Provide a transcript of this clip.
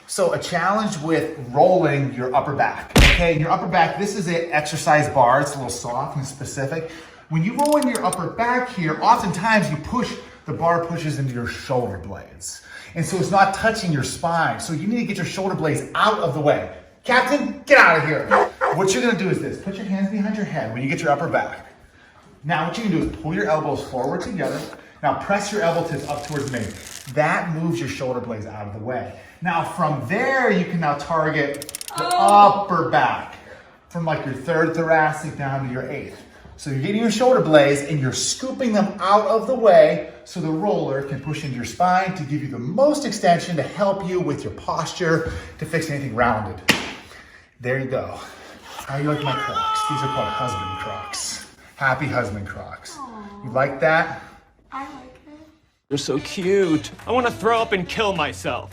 So a challenge with rolling your upper back. Okay, your upper back, this is an exercise bar. It's a little soft and specific. When you roll in your upper back here, oftentimes the bar pushes into your shoulder blades. And so it's not touching your spine. So you need to get your shoulder blades out of the way. Captain, get out of here. What you're gonna do is this, put your hands behind your head when you get your upper back. Now what you can do is pull your elbows forward together. Now press your elbow tips up towards me. That moves your shoulder blades out of the way. Now from there, you can now target the upper back from like your third thoracic down to your eighth. So you're getting your shoulder blades and you're scooping them out of the way so the roller can push into your spine to give you the most extension to help you with your posture to fix anything rounded. There you go. How you like my Crocs? These are called husband Crocs. Happy husband Crocs. Aww. You like that? I like it. You're so cute. I want to throw up and kill myself.